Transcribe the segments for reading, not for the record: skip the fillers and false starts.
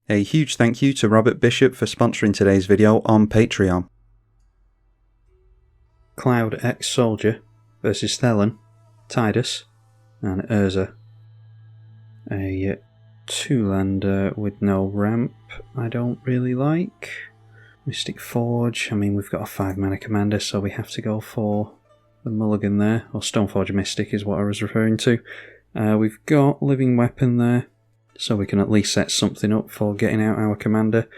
A huge thank you to Robert Bishop for sponsoring today's video on Patreon. Cloud X Soldier versus Thelen, Tidus and Urza. A 2-lander with no ramp I don't really like. Mystic Forge, I mean we've got a 5-mana commander so we have to go for the mulligan there, or Stoneforge Mystic is what I was referring to. We've got Living Weapon there, so we can at least set something up for getting out our commander.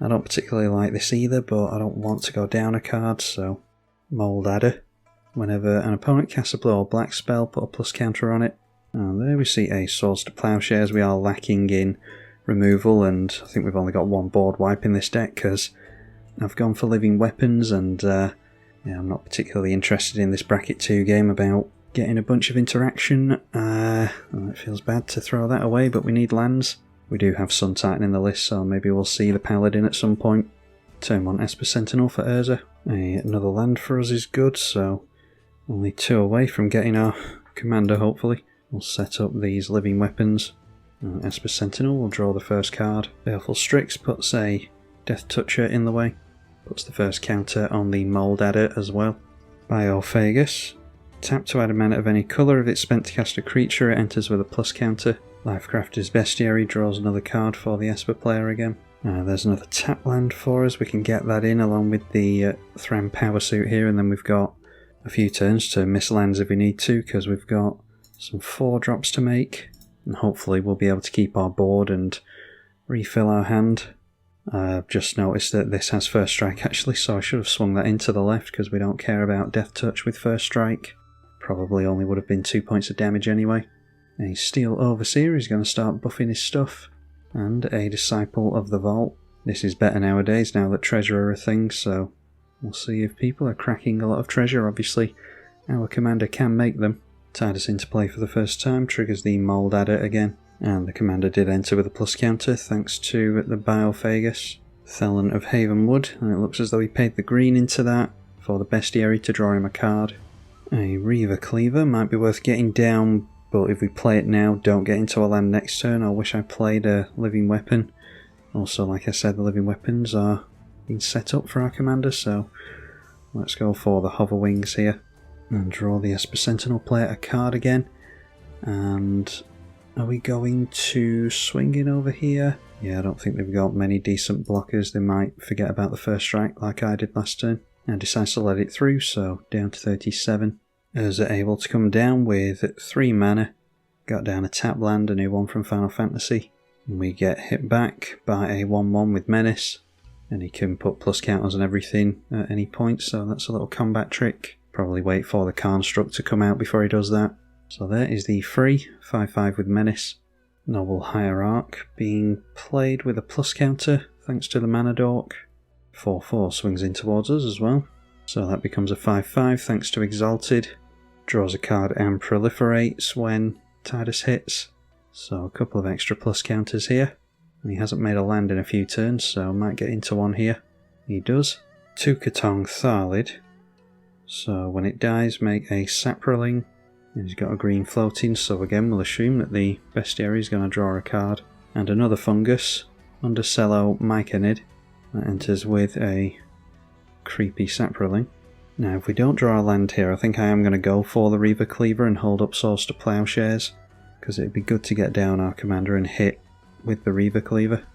I don't particularly like this either, but I don't want to go down a card, so Mold Adder. Whenever an opponent casts a blue or black spell, put a plus counter on it. And there we see a Swords to Plowshares. We are lacking in removal, and I think we've only got one board wipe in this deck because I've gone for Living Weapons, and yeah, I'm not particularly interested in this Bracket 2 game about getting a bunch of interaction. It feels bad to throw that away, but we need lands. We do have Sun Titan in the list, so maybe we'll see the Paladin at some point. Turn 1 Esper Sentinel for Urza. Another land for us is good, so only 2 away from getting our commander, hopefully. We'll set up these Living Weapons. Esper Sentinel will draw the first card. Baleful Strix puts a Death Toucher in the way. Puts the first counter on the Mold Adder as well. Biophagus. Tap to add a mana of any colour. If it's spent to cast a creature, it enters with a plus counter. Lifecrafter's Bestiary draws another card for the Esper player again. There's another tap land for us. We can get that in along with the Thram Power Suit here, and then we've got a few turns to miss lands if we need to, because we've got some 4-drops to make, and hopefully we'll be able to keep our board and refill our hand. I've just noticed that this has First Strike actually, so I should have swung that into the left because we don't care about Death Touch with First Strike. Probably only would have been 2 points of damage anyway. A Steel Overseer is going to start buffing his stuff. And a Disciple of the Vault. This is better nowadays now that treasure are a thing, so we'll see if people are cracking a lot of treasure. Obviously, our commander can make them. Tidus into play for the first time, triggers the Mold Adder again. And the commander did enter with a plus counter thanks to the Biophagus. Thelen of Havenwood, and it looks as though he paid the green into that for the Bestiary to draw him a card. A Reaver Cleaver might be worth getting down, but if we play it now, don't get into a land next turn. I wish I played a Living Weapon. Also, like I said, the Living Weapons are being set up for our commander, so let's go for the Hover Wings here. And draw the Esper Sentinel player a card again. And are we going to swing in over here? Yeah, I don't think they've got many decent blockers. They might forget about the First Strike like I did last turn. And decides to let it through, so down to 37. Urza able to come down with 3 mana. Got down a tap land, a new one from Final Fantasy. And we get hit back by a 1-1 with Menace. And he can put plus counters on everything at any point, so that's a little combat trick. Probably wait for the construct to come out before he does that. So there is the free 5-5 with Menace. Noble Hierarch being played with a plus counter thanks to the Mana Dork. 4-4 swings in towards us as well. So that becomes a 5-5 thanks to Exalted. Draws a card and proliferates when Tidus hits. So a couple of extra plus counters here. And he hasn't made a land in a few turns, so might get into one here. He does. Tukatong Tharlid. So when it dies, make a Saproling. And he's got a green floating, so again we'll assume that the Bestiary is going to draw a card. And another Fungus, Undercello Myconid. That enters with a creepy Saproling. Now if we don't draw a land here, I think I am going to go for the Reaver Cleaver and hold up Swords to Plowshares, because it'd be good to get down our commander and hit with the Reaver Cleaver.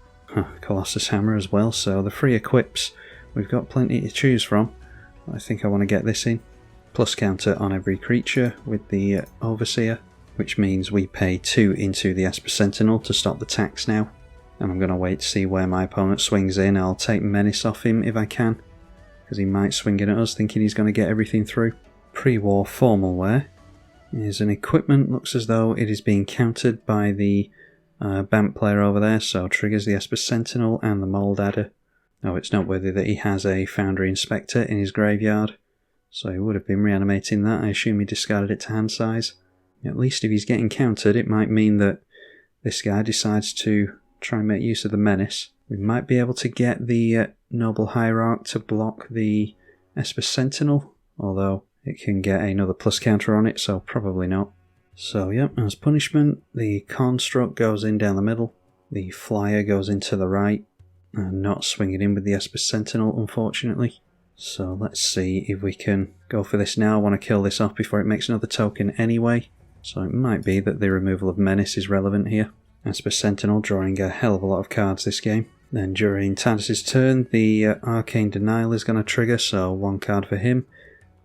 Colossus Hammer as well, so the free equips, we've got plenty to choose from. I think I want to get this in. Plus counter on every creature with the Overseer, which means we pay 2 into the Esper Sentinel to stop the tax now. And I'm going to wait to see where my opponent swings in. I'll take Menace off him if I can, because he might swing in at us thinking he's going to get everything through. Pre-war Formal Wear is an equipment. Looks as though it is being countered by the Bamp player over there, so triggers the Esper Sentinel and the Mold Adder. Oh, it's noteworthy that he has a Foundry Inspector in his graveyard, so he would have been reanimating that. I assume he discarded it to hand size. At least if he's getting countered, it might mean that this guy decides to try and make use of the Menace. We might be able to get the Noble Hierarch to block the Esper Sentinel, although it can get another plus counter on it, so probably not. So yep, as punishment, the Construct goes in down the middle. The flyer goes into the right, and not swinging in with the Esper Sentinel, unfortunately. So let's see if we can go for this now. I want to kill this off before it makes another token anyway. So it might be that the removal of Menace is relevant here. Esper Sentinel drawing a hell of a lot of cards this game. Then during Tidus's turn, the Arcane Denial is going to trigger, so 1 card for him.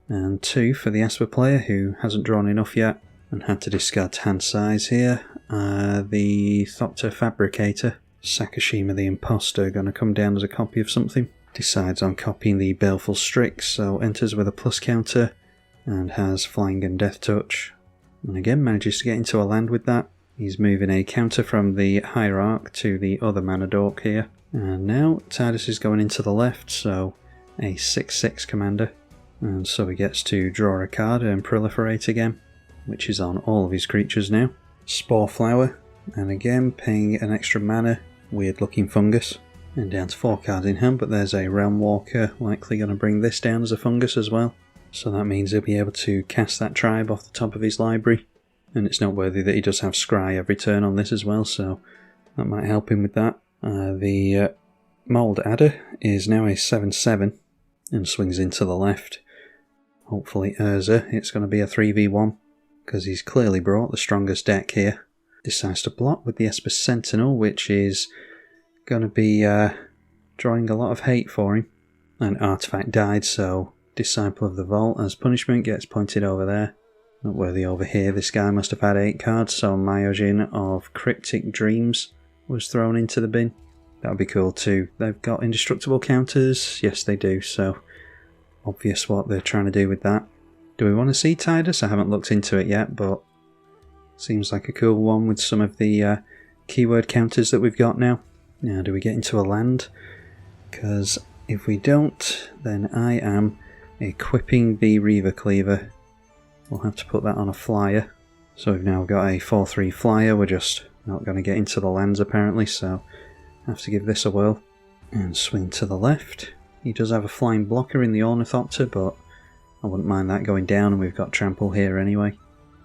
And 2 for the Esper player, who hasn't drawn enough yet and had to discard hand size here. The Thopter Fabricator, Sakashima the Imposter, going to come down as a copy of something. Decides on copying the Baleful Strix, so enters with a plus counter and has Flying and Death Touch. And again manages to get into a land with that. He's moving a counter from the Hierarch to the other mana dork here. And now Tidus is going into the left, so a 6/6 commander. And so he gets to draw a card and proliferate again, which is on all of his creatures now. Spore Flower, and again paying an extra mana, weird looking fungus. And down to 4 cards in hand, but there's a Realm Walker, likely going to bring this down as a fungus as well. So that means he'll be able to cast that tribe off the top of his library. And it's noteworthy that he does have Scry every turn on this as well, so that might help him with that. The Mould Adder is now a 7/7 and swings into the left. Hopefully Urza, it's going to be a 3v1, because he's clearly brought the strongest deck here. Decides to block with the Esper Sentinel, which is going to be drawing a lot of hate for him. An artifact died, so Disciple of the Vault as punishment gets pointed over there. Noteworthy over here, this guy must have had 8 cards, so Myojin of Cryptic Dreams was thrown into the bin. That would be cool too. They've got indestructible counters, yes they do, so obvious what they're trying to do with that. Do we want to see Tidus? I haven't looked into it yet, but seems like a cool one with some of the keyword counters that we've got now. Now, do we get into a land? Because if we don't, then I am equipping the Reaver Cleaver. We'll have to put that on a flyer. So we've now got a 4/3 flyer. We're just not going to get into the lands apparently, so have to give this a whirl. And swing to the left. He does have a flying blocker in the Ornithopter, but I wouldn't mind that going down, and we've got trample here anyway.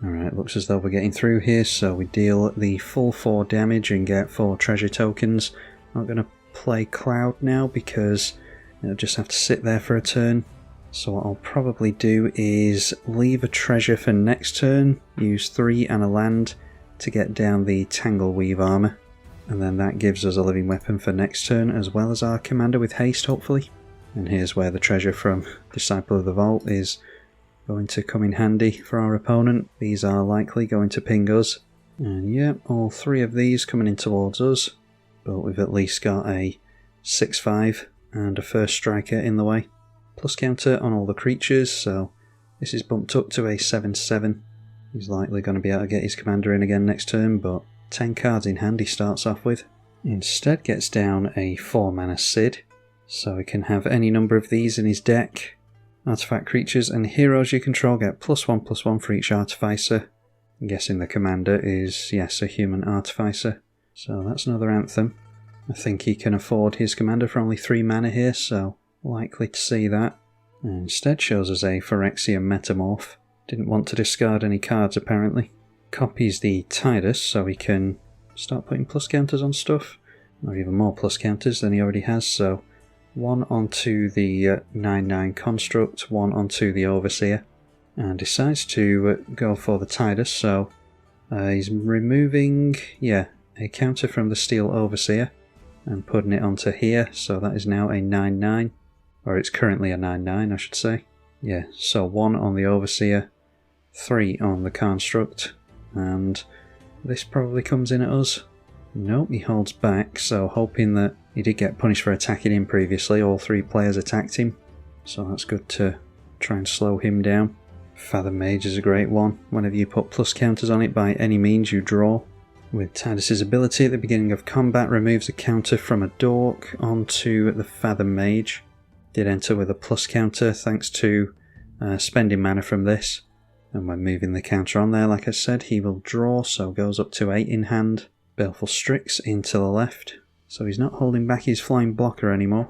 Alright, looks as though we're getting through here, so we deal the full 4 damage and get 4 treasure tokens. I'm not going to play Cloud now because it'll just have to sit there for a turn. So what I'll probably do is leave a treasure for next turn, use 3 and a land to get down the Tangleweave armour. And then that gives us a living weapon for next turn, as well as our commander with haste, hopefully. And here's where the treasure from Disciple of the Vault is going to come in handy for our opponent. These are likely going to ping us. And yeah, all 3 of these coming in towards us. But we've at least got a 6/5 and a first striker in the way. Plus counter on all the creatures, so this is bumped up to a 7/7. He's likely going to be able to get his commander in again next turn, but 10 cards in hand he starts off with. Instead gets down a 4 mana Sid, so he can have any number of these in his deck. Artifact creatures and heroes you control get +1/+1 for each artificer. I'm guessing the commander is, yes, a human artificer. So that's another anthem. I think he can afford his commander for only 3 mana here, so likely to see that. And instead shows us a Phyrexian Metamorph. Didn't want to discard any cards apparently. Copies the Tidus so he can start putting plus counters on stuff. Or even more plus counters than he already has, so 1 onto the 9/9 Construct, 1 onto the Overseer. And decides to go for the Tidus, so he's removing, a counter from the Steel Overseer and putting it onto here, so that is now a 9/9. Or it's currently a 9/9, I should say. Yeah, so 1 on the Overseer, 3 on the Construct, and this probably comes in at us. Nope, he holds back, so hoping that he did get punished for attacking him previously. All 3 players attacked him, so that's good to try and slow him down. Fathom Mage is a great one. Whenever you put plus counters on it by any means, you draw. With Tidus's ability at the beginning of combat, removes a counter from a dork onto the Fathom Mage. Did enter with a plus counter thanks to spending mana from this. And when moving the counter on there, like I said, he will draw, so goes up to 8 in hand. Baleful Strix into the left, so he's not holding back his flying blocker anymore.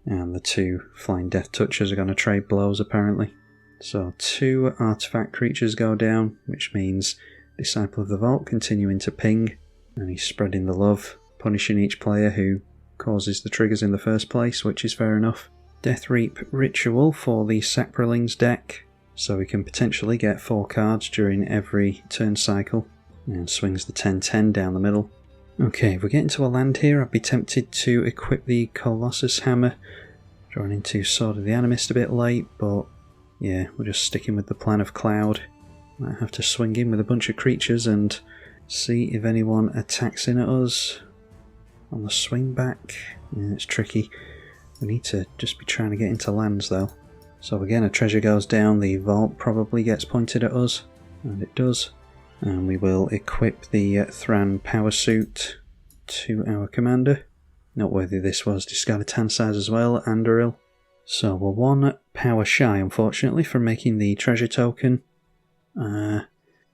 And the 2 flying death touchers are going to trade blows apparently. So 2 artifact creatures go down, which means Disciple of the Vault continuing to ping, and he's spreading the love, punishing each player who causes the triggers in the first place, which is fair enough. Deathreap Ritual for the Saprolings deck, so we can potentially get 4 cards during every turn cycle, and swings the 10-10 down the middle. Okay, if we get into a land here, I'd be tempted to equip the Colossus Hammer, drawing into Sword of the Animist a bit late, but yeah, we're just sticking with the plan of Cloud. Might have to swing in with a bunch of creatures and see if anyone attacks in at us on the swing back. Yeah, it's tricky. We need to just be trying to get into lands though. So again, a treasure goes down, the vault probably gets pointed at us, and it does. And we will equip the Thran power suit to our commander. Noteworthy this was discarded hand size as well, Andoril. So we're 1 power shy, unfortunately, from making the treasure token. I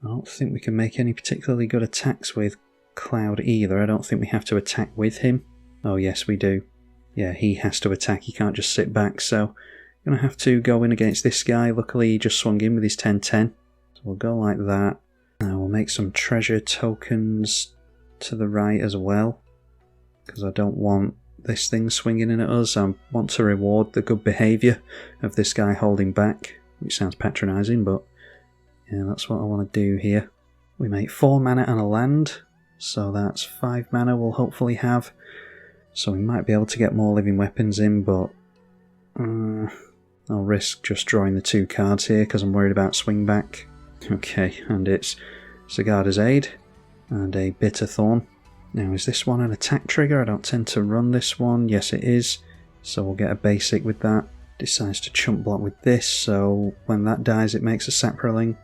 don't think we can make any particularly good attacks with Cloud either. I don't think we have to attack with him. Oh yes, we do. Yeah, he has to attack, he can't just sit back, so going to have to go in against this guy. Luckily he just swung in with his 10-10. So we'll go like that. Now we'll make some treasure tokens to the right as well, because I don't want this thing swinging in at us. I want to reward the good behaviour of this guy holding back, which sounds patronising, but yeah, that's what I want to do here. We make 4 mana and a land, so that's 5 mana we'll hopefully have. So we might be able to get more living weapons in, but I'll risk just drawing the 2 cards here because I'm worried about swing back. Okay, and it's Sigarda's Aid and a Bitter Thorn. Now, is this one an attack trigger? I don't tend to run this one. Yes, it is. So we'll get a basic with that. Decides to chump block with this, so when that dies it makes a Saproling.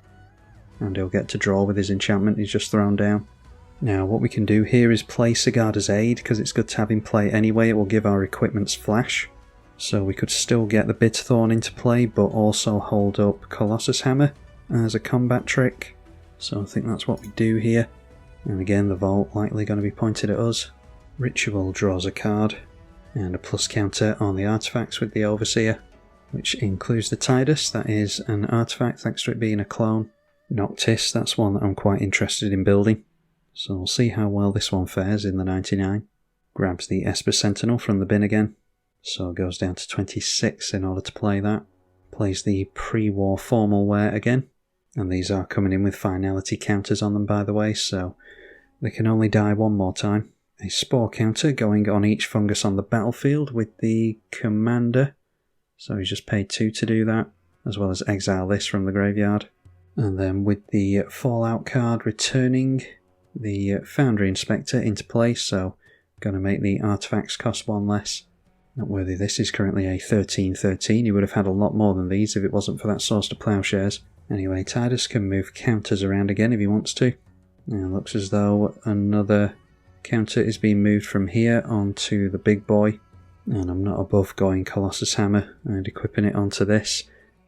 And he'll get to draw with his enchantment he's just thrown down. Now, what we can do here is play Sigarda's Aid, because it's good to have him play anyway. It will give our equipments flash. So we could still get the Bitter Thorn into play, but also hold up Colossus Hammer as a combat trick. So I think that's what we do here. And again, the vault likely going to be pointed at us. Ritual draws a card, and a plus counter on the artifacts with the Overseer, which includes the Tidus. That is an artifact thanks to it being a clone. Noctis, that's one that I'm quite interested in building. So we'll see how well this one fares in the 99. Grabs the Esper Sentinel from the bin again. So goes down to 26 in order to play that. Plays the pre-war formal wear again. And these are coming in with finality counters on them, by the way, so they can only die 1 more time. A spore counter going on each fungus on the battlefield with the commander. So he's just paid 2 to do that, as well as exile this from the graveyard. And then with the Fallout card returning the Foundry Inspector into play, so going to make the artifacts cost 1 less. Noteworthy this is currently a 13-13. He would have had a lot more than these if it wasn't for that Source to Plowshares. Anyway, Tidus can move counters around again if he wants to. Now it looks as though another counter is being moved from here onto the big boy. And I'm not above going Colossus Hammer and equipping it onto this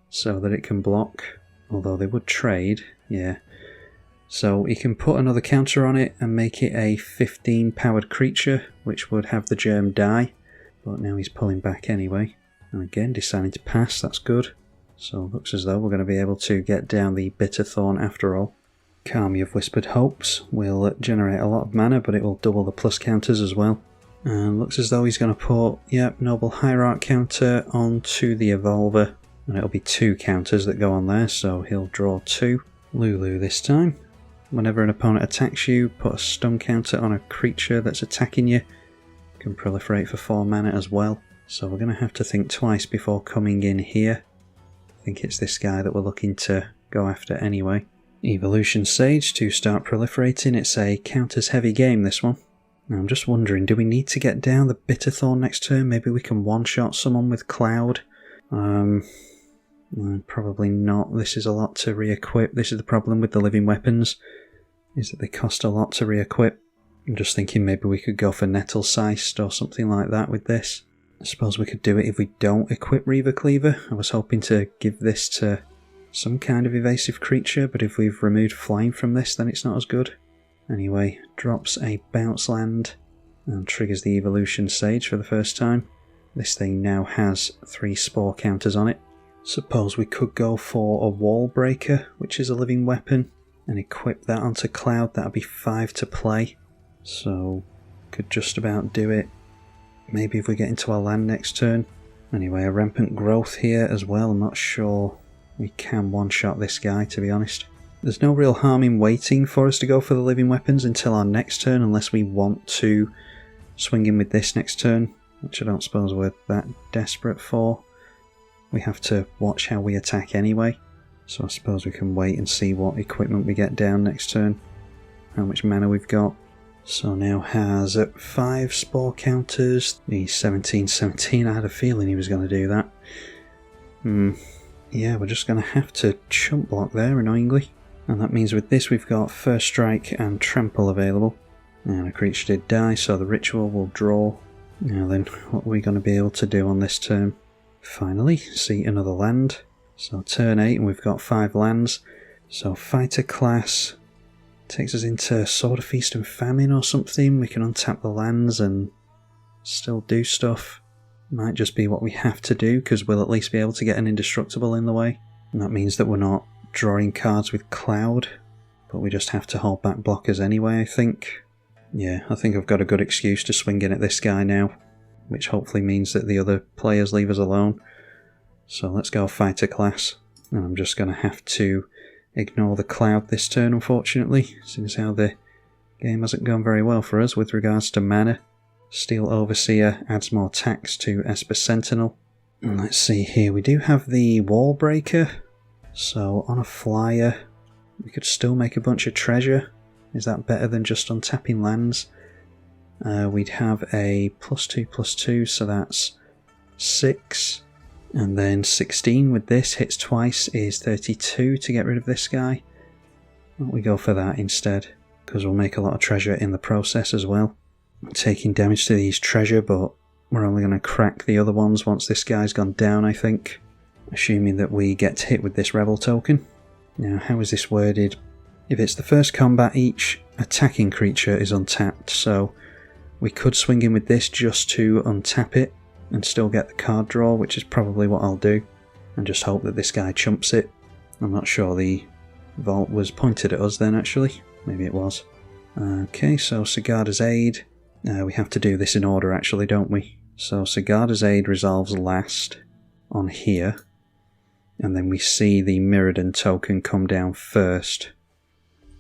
so that it can block. Although they would trade, yeah. So he can put another counter on it and make it a 15 powered creature, which would have the germ die. But now he's pulling back anyway. And again, deciding to pass, that's good. So it looks as though we're going to be able to get down the Bitter Thorn after all. Kami of Whispered Hopes will generate a lot of mana, but it will double the plus counters as well. And looks as though he's going to put, yep, Noble Hierarch counter onto the Evolver. And it'll be 2 counters that go on there, so he'll draw 2. Lulu this time. Whenever an opponent attacks you, put a stun counter on a creature that's attacking you. Can proliferate for 4 mana as well. So we're going to have to think twice before coming in here. I think it's this guy that we're looking to go after anyway. Evolution Sage to start proliferating. It's a counters heavy game, this one. Now I'm just wondering, do we need to get down the Bitter Thorn next turn? Maybe we can one-shot someone with Cloud. Probably not. This is a lot to re-equip. This is the problem with the living weapons, is that they cost a lot to re-equip. I'm just thinking maybe we could go for Nettle Seist or something like that with this. I suppose we could do it if we don't equip Reaver Cleaver. I was hoping to give this to some kind of evasive creature, but if we've removed flying from this, then it's not as good. Anyway, drops a bounce land and triggers the Evolution Sage for the first time. This thing now has 3 spore counters on it. Suppose we could go for a Wall Breaker, which is a living weapon, and equip that onto Cloud. That'll be 5 to play. So Could just about do it. Maybe if we get into our land next turn. Anyway, a rampant growth here as well. I'm not sure we can one-shot this guy, to be honest. There's no real harm in waiting for us to go for the living weapons until our next turn, unless we want to swing in with this next turn, which I don't suppose we're that desperate for. We have to watch how we attack anyway, so I suppose we can wait and see what equipment we get down next turn, how much mana we've got. So now has 5 spore counters, the 17-17, I had a feeling he was going to do that. Yeah, we're just going to have to chump block there, annoyingly. And that means with this we've got First Strike and Trample available. And a creature did die, so the ritual will draw. Now then, what are we going to be able to do on this turn? Finally, see another land. So turn 8 and we've got 5 lands. So fighter class takes us into Sword of Feast and Famine or something. We can untap the lands and still do stuff. Might just be what we have to do, because we'll at least be able to get an indestructible in the way. And that means that we're not drawing cards with Cloud, but we just have to hold back blockers anyway, I think. Yeah, I think I've got a good excuse to swing in at this guy now, which hopefully means that the other players leave us alone. So let's go fighter class, and I'm just going to have to ignore the Cloud this turn, unfortunately, since how the game hasn't gone very well for us with regards to mana. Steel Overseer adds more tax to Esper Sentinel. And let's see here, we do have the Wall Breaker, so on a flyer we could still make a bunch of treasure. Is that better than just untapping lands? We'd have a +2/+2, so that's 6. And then 16 with this, hits twice, is 32 to get rid of this guy. Why don't we go for that instead, because we'll make a lot of treasure in the process as well. I'm taking damage to these treasure, but we're only going to crack the other ones once this guy's gone down, I think. Assuming that we get hit with this Rebel token. Now, how is this worded? If it's the first combat, each attacking creature is untapped, so we could swing in with this just to untap it and still get the card draw, which is probably what I'll do, and just hope that this guy chumps it. I'm not sure the vault was pointed at us then, actually. Maybe it was. Okay, so Sigarda's Aid. We have to do this in order, actually, don't we? So Sigarda's Aid resolves last on here, and then we see the Mirrodin token come down first.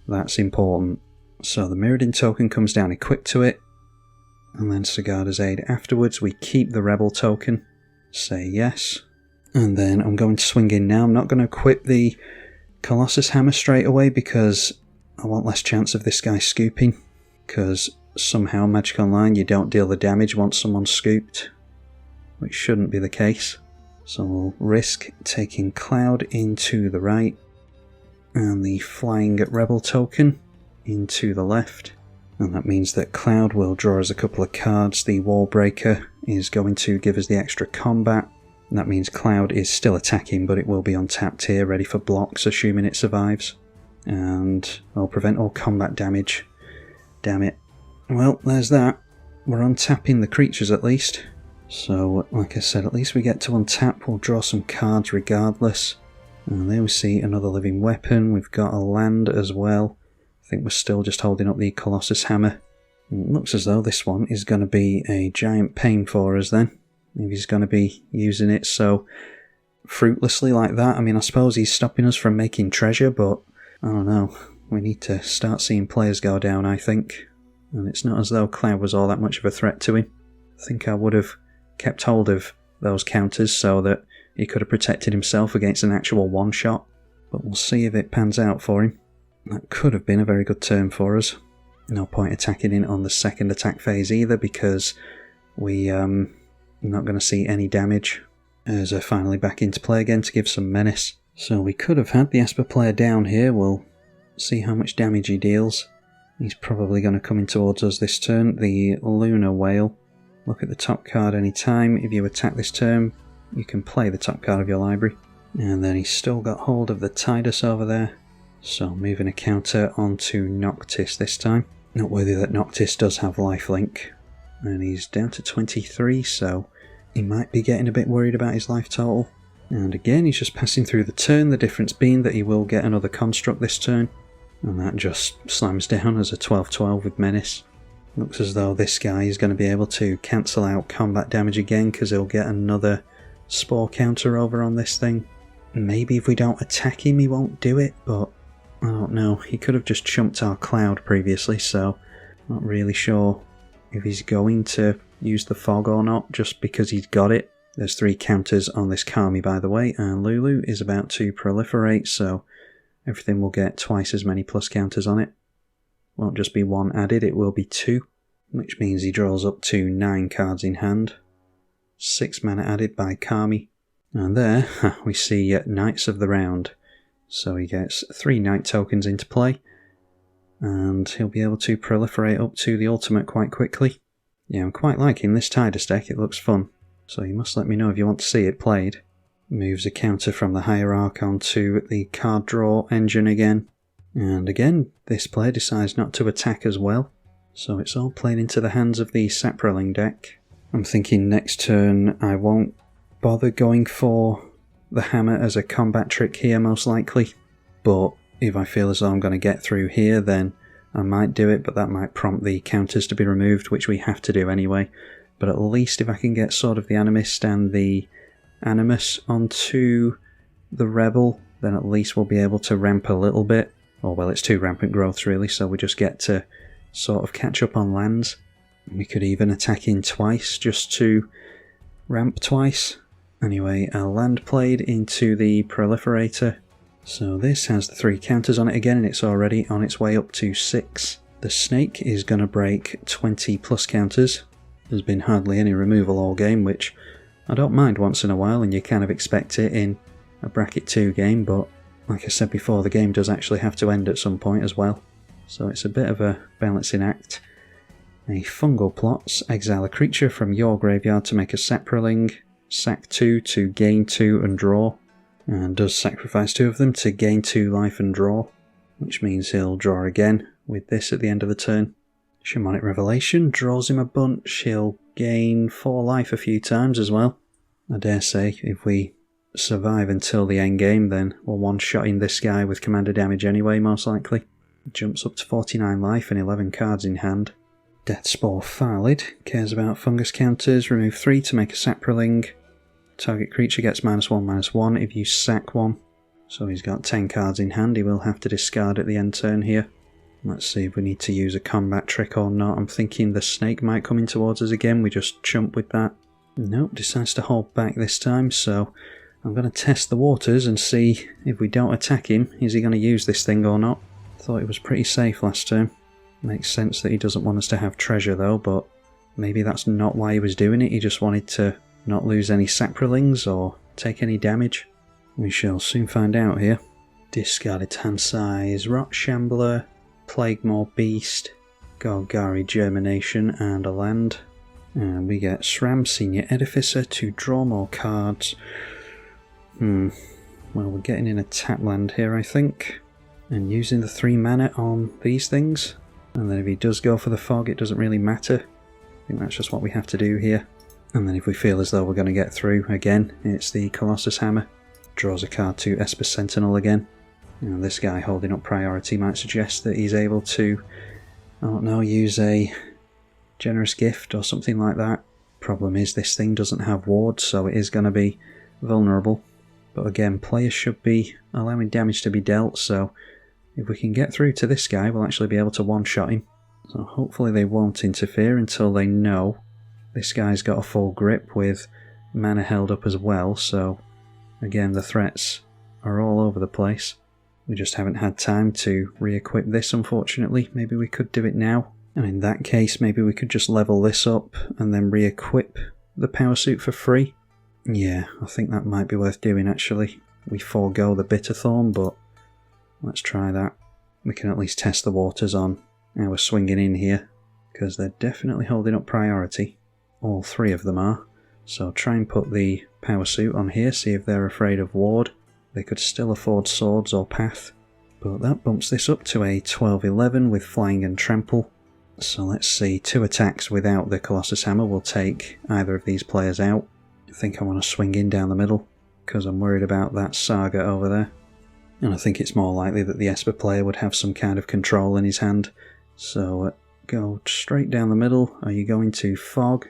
That's important. So the Mirrodin token comes down equipped to it, and then Sigarda's Aid afterwards. We keep the Rebel token, say yes, and then I'm going to swing in now. I'm not going to equip the Colossus Hammer straight away because I want less chance of this guy scooping, because somehow Magic Online you don't deal the damage once someone's scooped, which shouldn't be the case. So we'll risk taking Cloud into the right and the Flying Rebel token into the left. And that means that Cloud will draw us a couple of cards. The Wall Breaker is going to give us the extra combat. And that means Cloud is still attacking, but it will be untapped here, ready for blocks, assuming it survives. And I'll prevent all combat damage. Damn it. Well, there's that. We're untapping the creatures at least. So, like I said, at least we get to untap. We'll draw some cards regardless. And there we see another living weapon. We've got a land as well. I think we're still just holding up the Colossus Hammer. And it looks as though this one is going to be a giant pain for us then. If he's going to be using it so fruitlessly like that. I mean, I suppose he's stopping us from making treasure, but I don't know. We need to start seeing players go down, I think. And it's not as though Cloud was all that much of a threat to him. I think I would have kept hold of those counters so that he could have protected himself against an actual one-shot. But we'll see if it pans out for him. That could have been a very good turn for us. No point attacking in on the second attack phase either, because we are not going to see any damage. Urza finally back into play again to give some menace. So we could have had the Esper player down here. We'll see how much damage he deals. He's probably going to come in towards us this turn. The Lunar Whale. Look at the top card any time. If you attack this turn, you can play the top card of your library. And then he's still got hold of the Tidus over there. So moving a counter onto Noctis this time. Noteworthy that Noctis does have lifelink. And he's down to 23, so he might be getting a bit worried about his life total. And again, he's just passing through the turn, the difference being that he will get another construct this turn. And that just slams down as a 12-12 with Menace. Looks as though this guy is going to be able to cancel out combat damage again because he'll get another spore counter over on this thing. Maybe if we don't attack him he won't do it, but I don't know. He could have just chumped our cloud previously, so not really sure if he's going to use the fog or not just because he's got it. There's 3 counters on this Kami, by the way, and Lulu is about to proliferate, so everything will get twice as many plus counters on it. Won't just be 1 added, it will be 2, which means he draws up to 9 cards in hand. 6 mana added by Kami. And there we see Knights of the Round. So he gets 3 Knight tokens into play, and he'll be able to proliferate up to the ultimate quite quickly. Yeah, I'm quite liking this Tidus deck, it looks fun. So you must let me know if you want to see it played. Moves a counter from the Hierarch onto the card draw engine again. And again, this player decides not to attack as well. So it's all played into the hands of the Saproling deck. I'm thinking next turn I won't bother going for the hammer as a combat trick here most likely. But if I feel as though I'm going to get through here, then I might do it, but that might prompt the counters to be removed, which we have to do anyway. But at least if I can get Sword of the Animist and the Animus onto the Rebel, then at least we'll be able to ramp a little bit. Or well, it's 2 rampant growths really, so we just get to sort of catch up on lands. We could even attack in twice just to ramp twice. Anyway, a land played into the Proliferator. So this has the 3 counters on it again, and it's already on its way up to 6. The Snake is going to break 20 plus counters. There's been hardly any removal all game, which I don't mind once in a while, and you kind of expect it in a bracket 2 game, but like I said before, the game does actually have to end at some point as well. So it's a bit of a balancing act. A Fungal Plots, exile a creature from your graveyard to make a Saproling, sack 2 to gain 2 and draw, and does sacrifice 2 of them to gain 2 life and draw, which means he'll draw again with this at the end of the turn. Shamanic Revelation draws him a bunch, he'll gain 4 life a few times as well. I dare say if we survive until the end game, then we're one-shotting this guy with commander damage anyway, most likely. Jumps up to 49 life and 11 cards in hand. Deathspore Phalid cares about fungus counters, remove 3 to make a Saproling. Target creature gets -1/-1 if you sack 1. So he's got 10 cards in hand, he will have to discard at the end turn here. Let's see if we need to use a combat trick or not. I'm thinking the Snake might come in towards us again, we just chump with that. Nope, decides to hold back this time, so I'm going to test the waters and see if we don't attack him, is he going to use this thing or not. Thought it was pretty safe last turn. Makes sense that he doesn't want us to have treasure though, but maybe that's not why he was doing it, he just wanted to not lose any Saprolings or take any damage. We shall soon find out here. Discarded hand size, Rot Shambler, Plaguemaw Beast, Golgari Germination and a land. And we get Sram Senior Edificer to draw more cards. Well, we're getting in a tap land here, I think. And using the 3 mana on these things. And then if he does go for the fog, it doesn't really matter. I think that's just what we have to do here. And then if we feel as though we're going to get through again, it's the Colossus Hammer. Draws a card to Esper Sentinel again. And this guy holding up priority might suggest that he's able to, I don't know, use a Generous Gift or something like that. Problem is this thing doesn't have wards, so it is going to be vulnerable. But again, players should be allowing damage to be dealt, so if we can get through to this guy, we'll actually be able to one-shot him. So hopefully they won't interfere until they know this guy's got a full grip with mana held up as well, so again the threats are all over the place. We just haven't had time to re-equip this, unfortunately. Maybe we could do it now, and in that case maybe we could just level this up and then re-equip the power suit for free. Yeah, I think that might be worth doing actually. We forego the Bitterthorn, but let's try that. We can at least test the waters on our swinging in here, because they're definitely holding up priority. All 3 of them are. So try and put the power suit on here, see if they're afraid of ward. They could still afford swords or path. But that bumps this up to a 12-11 with flying and trample. So let's see, 2 attacks without the Colossus Hammer will take either of these players out. I think I want to swing in down the middle, because I'm worried about that Saga over there. And I think it's more likely that the Esper player would have some kind of control in his hand. So go straight down the middle. Are you going to fog?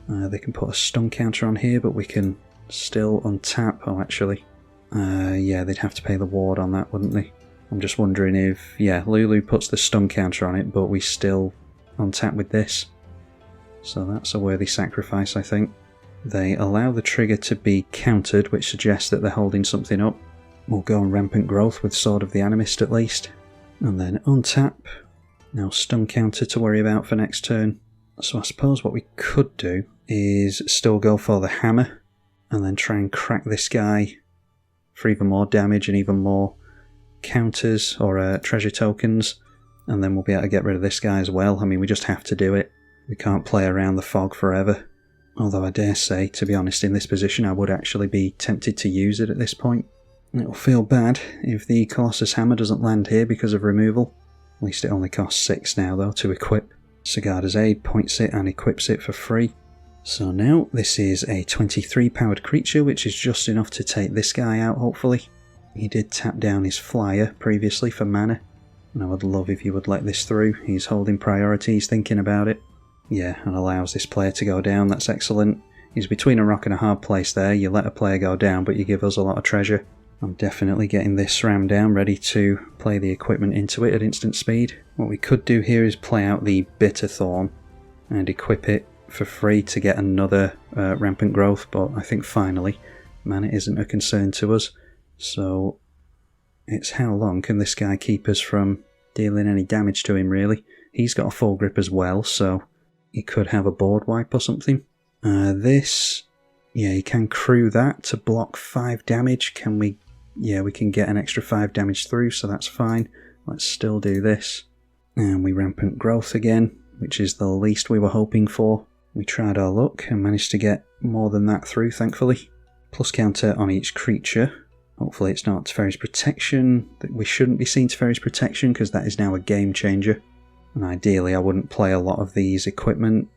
They can put a stun counter on here, but we can still untap. Oh, actually, yeah, they'd have to pay the ward on that, wouldn't they? I'm just wondering if, yeah, Lulu puts the stun counter on it, but we still untap with this. So that's a worthy sacrifice, I think. They allow the trigger to be countered, which suggests that they're holding something up. We'll go on Rampant Growth with Sword of the Animist at least. And then untap. Now stun counter to worry about for next turn. So I suppose what we could do is still go for the hammer and then try and crack this guy for even more damage and even more counters or treasure tokens, and then we'll be able to get rid of this guy as well. I mean, we just have to do it. We can't play around the fog forever. Although I dare say, to be honest, in this position I would actually be tempted to use it at this point. It'll feel bad if the Colossus Hammer doesn't land here because of removal. At least it only costs 6 now though to equip. Sigarda's Aid points it and equips it for free. So now this is a 23 powered creature, which is just enough to take this guy out hopefully. He did tap down his flyer previously for mana, and I would love if you would let this through. He's holding priority, he's thinking about it. Yeah, and allows this player to go down, that's excellent. He's between a rock and a hard place there. You let a player go down, but you give us a lot of treasure. I'm definitely getting this ram down, ready to play the equipment into it at instant speed. What we could do here is play out the Bitter Thorn and equip it for free to get another Rampant Growth, but I think finally mana isn't a concern to us. So it's how long can this guy keep us from dealing any damage to him, really. He's got a full grip as well, so he could have a board wipe or something. This, yeah, you can crew that to block 5 damage. Can we? Yeah, we can get an extra 5 damage through, so that's fine. Let's still do this. And we Rampant Growth again, which is the least we were hoping for. We tried our luck and managed to get more than that through, thankfully. Plus counter on each creature. Hopefully it's not Teferi's Protection. We shouldn't be seeing Teferi's Protection because that is now a game changer. And ideally I wouldn't play a lot of these equipment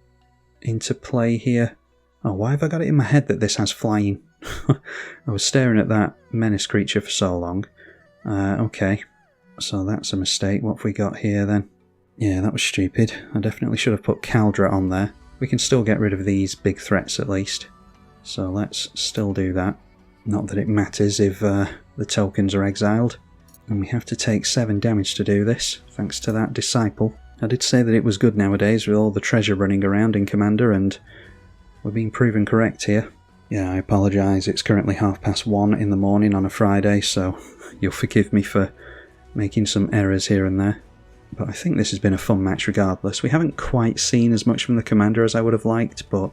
into play here. Oh, why have I got it in my head that this has flying? I was staring at that menace creature for so long. Okay, so that's a mistake. What have we got here then? Yeah, that was stupid. I definitely should have put Caldra on there. We can still get rid of these big threats at least. So let's still do that. Not that it matters if the tokens are exiled. And we have to take 7 damage to do this, thanks to that Disciple. I did say that it was good nowadays with all the treasure running around in Commander, and we're being proven correct here. Yeah, I apologise, it's currently 1:30 in the morning on a Friday, so you'll forgive me for making some errors here and there. But I think this has been a fun match regardless. We haven't quite seen as much from the Commander as I would have liked, but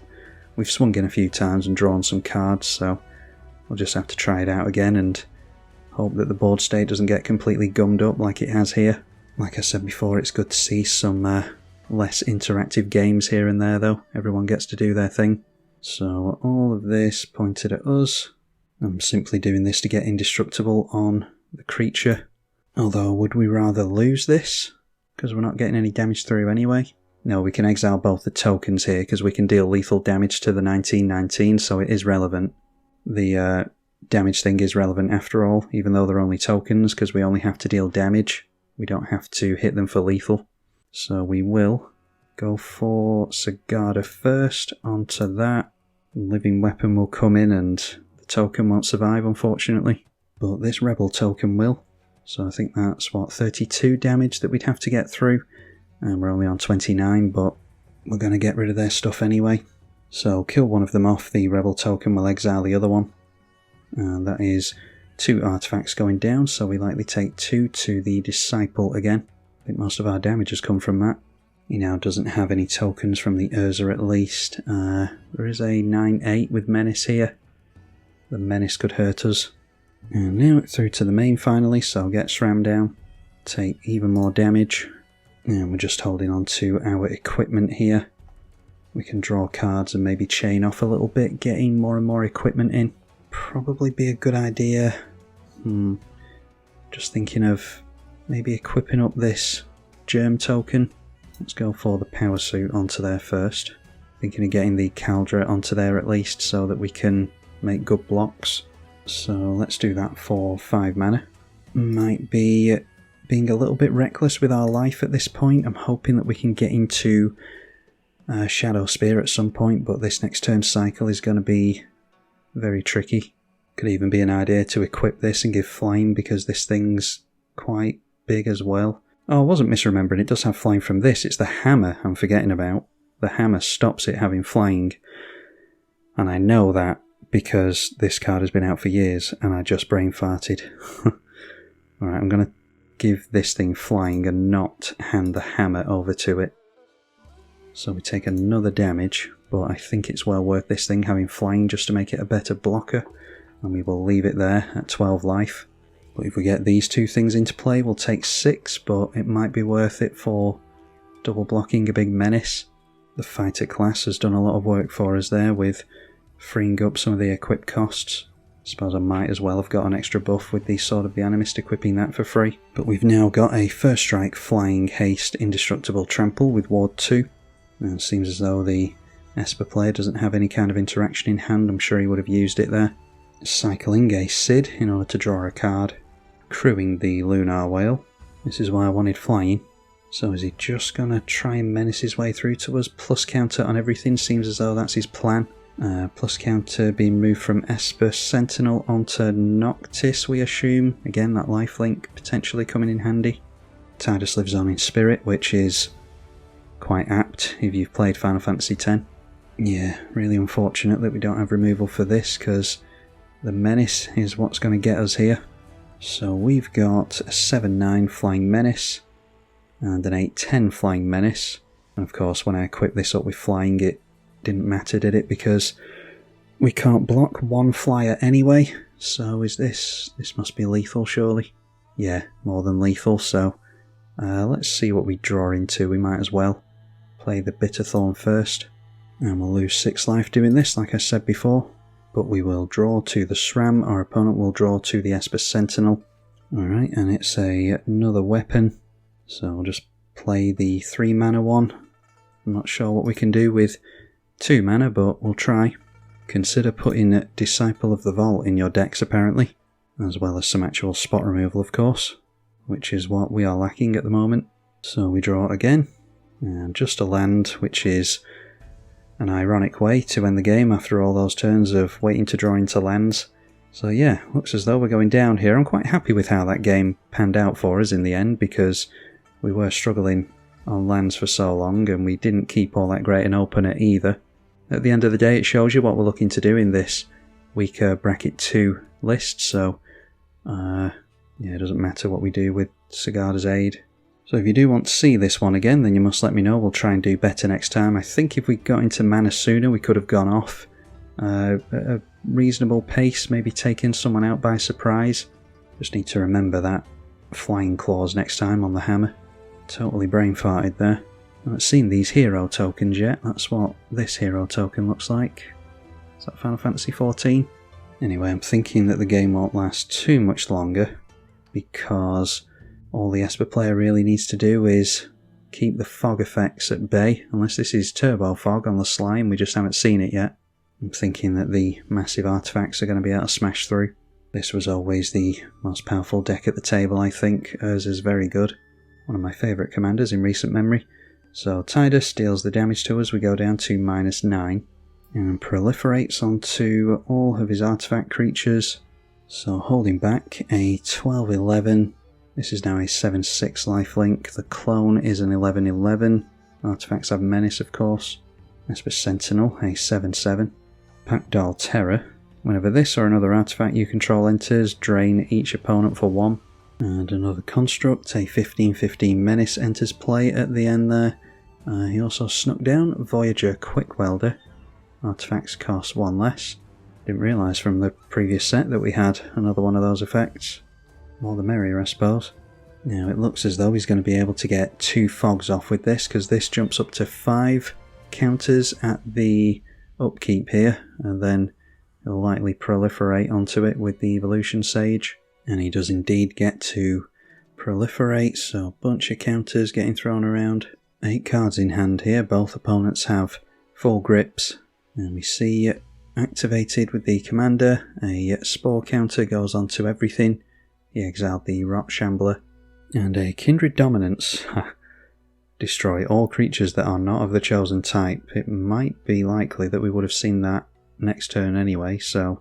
we've swung in a few times and drawn some cards, so we'll just have to try it out again and hope that the board state doesn't get completely gummed up like it has here. Like I said before, it's good to see some less interactive games here and there though. Everyone gets to do their thing. So all of this pointed at us. I'm simply doing this to get indestructible on the creature. Although, would we rather lose this? Because we're not getting any damage through anyway. No, we can exile both the tokens here because we can deal lethal damage to the 1919, so it is relevant. The damage thing is relevant after all, even though they're only tokens, because we only have to deal damage. We don't have to hit them for lethal. So we will go for Sigarda first, onto that. Living Weapon will come in and the token won't survive, unfortunately. But this Rebel token will. So I think that's, what, 32 damage that we'd have to get through. And we're only on 29, but we're going to get rid of their stuff anyway. So kill one of them off, the Rebel token will exile the other one. And that is 2 artifacts going down, so we likely take 2 to the Disciple again. I think most of our damage has come from that. He now doesn't have any tokens from the Urza at least. There is a 9-8 with Menace here. The Menace could hurt us. And now it's through to the main finally, so get SRAM down. Take even more damage. And we're just holding on to our equipment here. We can draw cards and maybe chain off a little bit, getting more and more equipment in. Probably be a good idea. Just thinking of maybe equipping up this Germ token. Let's go for the Power Suit onto there first. Thinking of getting the Caldra onto there at least so that we can make good blocks. So let's do that for 5 mana. Might be being a little bit reckless with our life at this point. I'm hoping that we can get into Shadow Spear at some point, but this next turn cycle is going to be very tricky. Could even be an idea to equip this and give flying, because this thing's quite big as well. Oh, I wasn't misremembering, it does have flying from this. It's the hammer I'm forgetting about. The hammer stops it having flying. And I know that because this card has been out for years and I just brain farted. Alright, I'm going to give this thing flying and not hand the hammer over to it. So we take another damage, but I think it's well worth this thing having flying just to make it a better blocker. And we will leave it there at 12 life. But if we get these two things into play, we'll take 6, but it might be worth it for double blocking a big menace. The fighter class has done a lot of work for us there with freeing up some of the equip costs. I suppose I might as well have got an extra buff with the Sword of the Animist, equipping that for free. But we've now got a First Strike, Flying, Haste, Indestructible Trample with Ward 2. And it seems as though the Esper player doesn't have any kind of interaction in hand. I'm sure he would have used it there. Cycling a Sid in order to draw a card. Crewing the Lunar Whale. This is why I wanted flying. So is he just going to try and menace his way through to us? Plus counter on everything, seems as though that's his plan. Plus counter being moved from Esper Sentinel onto Noctis, we assume. Again, that lifelink potentially coming in handy. Tidus lives on in Spirit, which is quite apt if you've played Final Fantasy X. Yeah, really unfortunate that we don't have removal for this, because the Menace is what's going to get us here. So we've got a 7-9 Flying Menace and an 8-10 Flying Menace. And of course, when I equipped this up with flying, it didn't matter, did it? Because we can't block one flyer anyway. So is this must be lethal, surely? Yeah, more than lethal. So let's see what we draw into. We might as well play the Bitterthorn first. And we'll lose 6 life doing this, like I said before. But we will draw to the SRAM. Our opponent will draw to the Esper Sentinel. Alright, and it's another weapon. So we'll just play the 3 mana one. I'm not sure what we can do with 2 mana, but we'll try. Consider putting Disciple of the Vault in your decks, apparently. As well as some actual spot removal, of course. Which is what we are lacking at the moment. So we draw again. And just a land, which is an ironic way to end the game after all those turns of waiting to draw into lands. So yeah, looks as though we're going down here. I'm quite happy with how that game panned out for us in the end, because we were struggling on lands for so long and we didn't keep all that great an opener either. At the end of the day, it shows you what we're looking to do in this weaker bracket 2 list, so yeah, it doesn't matter what we do with Sigarda's Aid. So if you do want to see this one again, then you must let me know. We'll try and do better next time. I think if we got into mana sooner, we could have gone off at a reasonable pace, maybe taken someone out by surprise. Just need to remember that flying clause next time on the hammer. Totally brain farted there. I haven't seen these hero tokens yet. That's what this hero token looks like. Is that Final Fantasy XIV? Anyway, I'm thinking that the game won't last too much longer, because all the Esper player really needs to do is keep the fog effects at bay, unless this is turbo fog on the slime, we just haven't seen it yet. I'm thinking that the massive artifacts are going to be able to smash through. This was always the most powerful deck at the table, I think. Urza's very good. One of my favourite commanders in recent memory. So Tidus deals the damage to us, we go down to -9. And proliferates onto all of his artifact creatures. So holding back a 12-11. This is now a 7-6 lifelink. The clone is an 11-11. Artifacts have menace, of course. Esper Sentinel, a 7-7. Packdoll Terror. Whenever this or another artifact you control enters, drain each opponent for 1. And another construct, a 15-15 menace enters play at the end there. He also snuck down Voyager Quick Welder. Artifacts cost 1 less. Didn't realise from the previous set that we had another one of those effects. More the merrier, I suppose. Now it looks as though he's going to be able to get 2 fogs off with this, because this jumps up to 5 counters at the upkeep here, and then he'll likely proliferate onto it with the Evolution Sage. And he does indeed get to proliferate, so a bunch of counters getting thrown around. 8 cards in hand here, both opponents have 4 grips. And we see activated with the commander, a spore counter goes on to everything. He exiled the Rot Shambler. And a Kindred Dominance. Destroy all creatures that are not of the chosen type. It might be likely that we would have seen that next turn anyway, so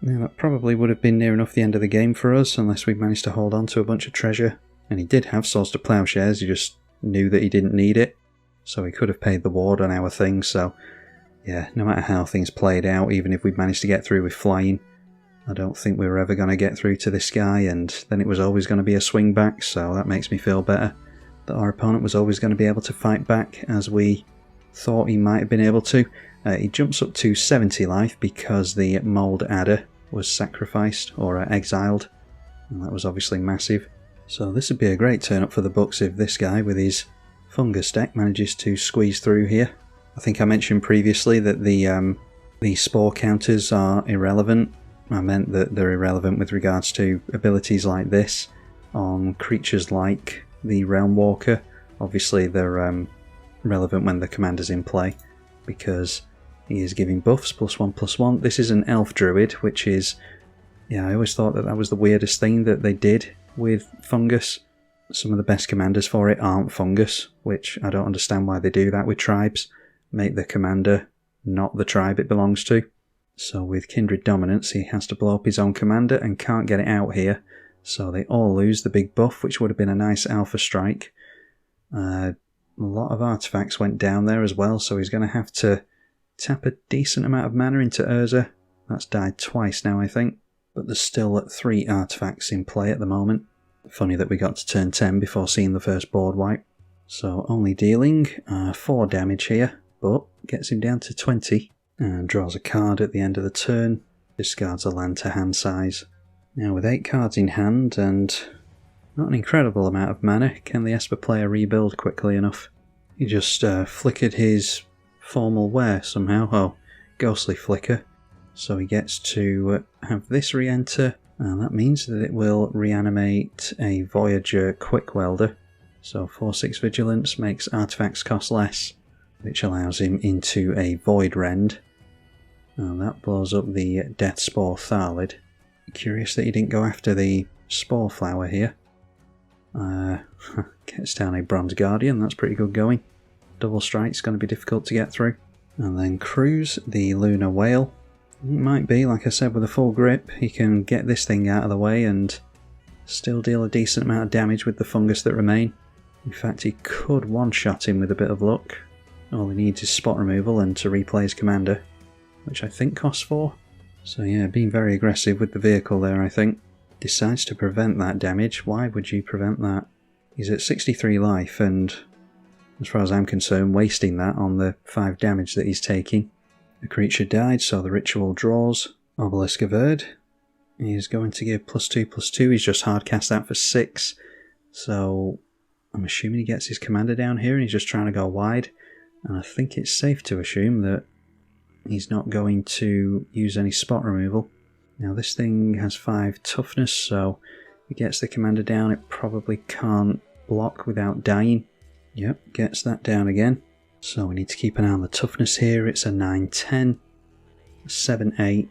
yeah, that probably would have been near enough the end of the game for us, unless we managed to hold on to a bunch of treasure. And he did have Swords to Plowshares, he just knew that he didn't need it, so he could have paid the ward on our thing. So yeah, no matter how things played out, even if we'd managed to get through with flying, I don't think we were ever going to get through to this guy, and then it was always going to be a swing back, so that makes me feel better. That our opponent was always going to be able to fight back as we thought he might have been able to. He jumps up to 70 life because the Mould Adder was sacrificed or exiled, and that was obviously massive. So this would be a great turn up for the books if this guy with his fungus deck manages to squeeze through here. I think I mentioned previously that the spore counters are irrelevant. I meant that they're irrelevant with regards to abilities like this on creatures like the Realm Walker. Obviously they're relevant when the commander's in play because he is giving buffs +1/+1. This is an Elf Druid, which is, yeah, I always thought that that was the weirdest thing that they did with fungus. Some of the best commanders for it aren't fungus, which I don't understand why they do that with tribes. Make the commander not the tribe it belongs to. So with Kindred Dominance he has to blow up his own commander and can't get it out here. So they all lose the big buff, which would have been a nice alpha strike. A lot of artifacts went down there as well, so he's going to have to tap a decent amount of mana into Urza. That's died twice now, I think. But there's still 3 artifacts in play at the moment. Funny that we got to turn 10 before seeing the first board wipe. So only dealing 4 damage here, but gets him down to 20. And draws a card at the end of the turn. Discards a land to hand size. Now with 8 cards in hand and not an incredible amount of mana, can the Esper player rebuild quickly enough? He just flickered his formal wear somehow. Oh, ghostly flicker. So he gets to have this re-enter, and that means that it will reanimate a Voyager Quick Welder. So 4/6 Vigilance makes artifacts cost less, which allows him into a Void Rend. And that blows up the Death Spore Tharlid. Curious that he didn't go after the Spore Flower here. Gets down a Bronze Guardian, that's pretty good going. Double Strike's going to be difficult to get through. And then Cruise, the Lunar Whale. It might be, like I said, with a full grip, he can get this thing out of the way and still deal a decent amount of damage with the fungus that remain. In fact, he could one-shot him with a bit of luck. All he needs is spot removal and to replay his commander, which I think costs 4. So yeah, being very aggressive with the vehicle there, I think. Decides to prevent that damage. Why would you prevent that? He's at 63 life, and as far as I'm concerned, wasting that on the 5 damage that he's taking. The creature died, so the ritual draws. Obelisk of Erd. He's going to give +2/+2. He's just hard cast that for 6. So I'm assuming he gets his commander down here and he's just trying to go wide. And I think it's safe to assume that he's not going to use any spot removal. Now this thing has 5 toughness, so if it gets the commander down it probably can't block without dying. Yep, gets that down again. So we need to keep an eye on the toughness here. It's a 9-10, a 7-8,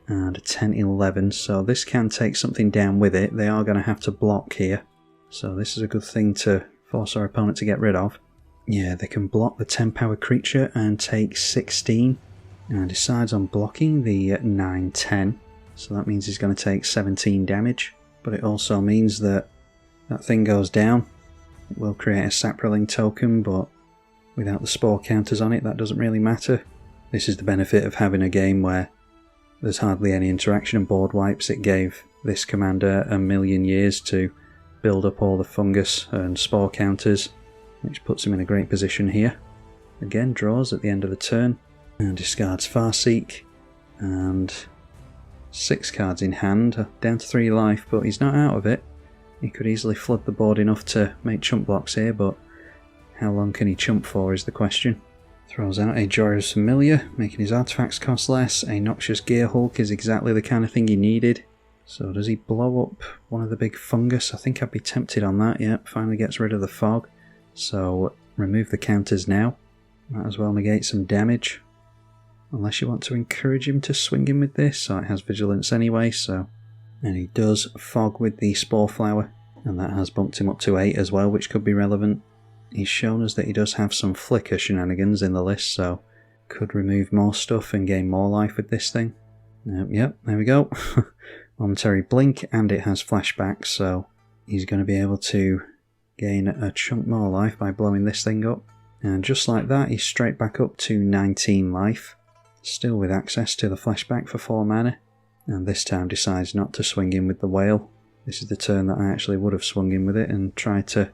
and a 10-11. So this can take something down with it. They are going to have to block here. So this is a good thing to force our opponent to get rid of. Yeah, they can block the 10 power creature and take 16. And decides on blocking the 9-10. So that means he's going to take 17 damage. But it also means that that thing goes down. It will create a Saproling token, but without the spore counters on it, that doesn't really matter. This is the benefit of having a game where there's hardly any interaction and board wipes. It gave this commander a million years to build up all the fungus and spore counters, which puts him in a great position here. Again, draws at the end of the turn, and discards Farseek, and 6 cards in hand, down to 3 life, but he's not out of it. He could easily flood the board enough to make chump blocks here, but how long can he chump for is the question. Throws out a Joyous Familiar, making his artifacts cost less. A Noxious Gear Hulk is exactly the kind of thing he needed. So does he blow up one of the big fungus? I think I'd be tempted on that. Yep, finally gets rid of the fog. So remove the counters now. Might as well negate some damage. Unless you want to encourage him to swing him with this. So it has vigilance anyway, so... And he does fog with the Spore Flower. and that has bumped him up to 8 as well, which could be relevant. He's shown us that he does have some flicker shenanigans in the list, so could remove more stuff and gain more life with this thing. Yep, there we go. Momentary blink, and it has flashbacks, so he's going to be able to gain a chunk more life by blowing this thing up. And just like that, he's straight back up to 19 life, still with access to the flashback for 4 mana. And this time decides not to swing in with the whale. This is the turn that I actually would have swung in with it and tried to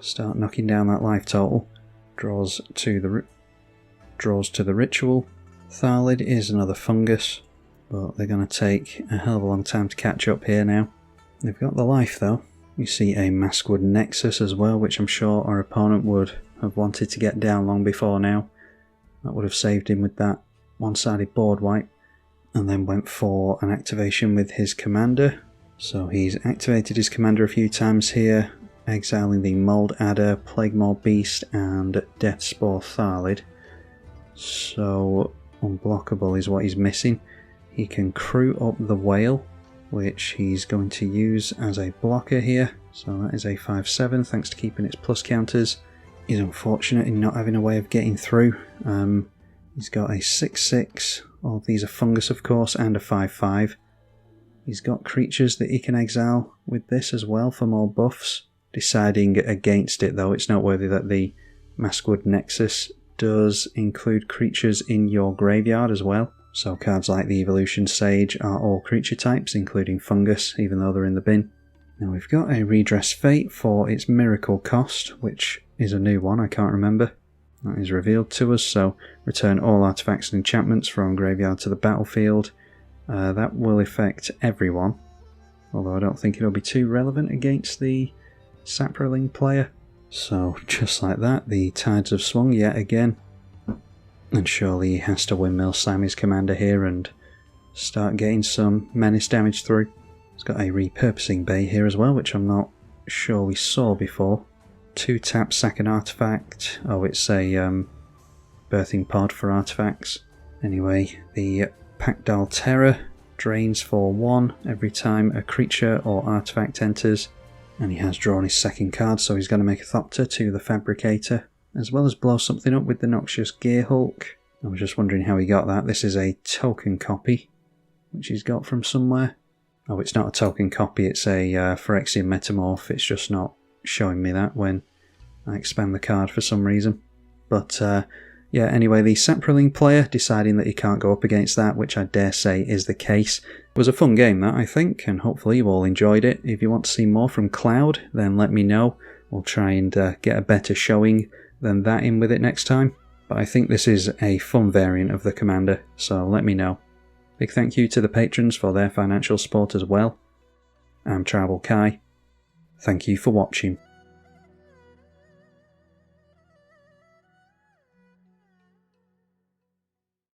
start knocking down that life total. Draws to the ritual. Tharlid is another fungus, but they're going to take a hell of a long time to catch up here now. They've got the life though. We see a Maskwood Nexus as well, which I'm sure our opponent would have wanted to get down long before now. That would have saved him with that one-sided board wipe. And then went for an activation with his commander. So he's activated his commander a few times here, exiling the Mold Adder, Plaguemaw Beast and Deathspore Tharlid. So unblockable is what he's missing. He can crew up the whale, which he's going to use as a blocker here. So that is a 5/7 thanks to keeping its plus counters. He's unfortunate in not having a way of getting through. He's got a 6/6, all of these are fungus of course, and a 5/5. He's got creatures that he can exile with this as well for more buffs. Deciding against it though, it's noteworthy that the Maskwood Nexus does include creatures in your graveyard as well. So cards like the Evolution Sage are all creature types, including fungus, even though they're in the bin. Now we've got a Redress Fate for its miracle cost, which is a new one, I can't remember. That is revealed to us, so return all artifacts and enchantments from graveyard to the battlefield. That will affect everyone, although I don't think it'll be too relevant against the Saproling player. So just like that, the tides have swung yet again. And surely he has to windmill slam his commander here and start getting some menace damage through. He's got a repurposing bay here as well, which I'm not sure we saw before. 2-tap, sack an artifact. Oh, it's a birthing pod for artifacts. Anyway, the Pactile Terror drains for 1 every time a creature or artifact enters. And he has drawn his second card, so he's going to make a Thopter to the Fabricator, as well as blow something up with the Noxious Gearhulk. I was just wondering how he got that. This is a token copy, which he's got from somewhere. Oh, it's not a token copy, it's a Phyrexian Metamorph. It's just not showing me that when I expand the card for some reason. But yeah, anyway, the Saproling player deciding that he can't go up against that, which I dare say is the case. It was a fun game that, I think, and hopefully you all enjoyed it. If you want to see more from Cloud, then let me know. We'll try and get a better showing than that in with it next time. But I think this is a fun variant of the Commander, so let me know. Big thank you to the patrons for their financial support as well. I'm tribalkai. Thank you for watching.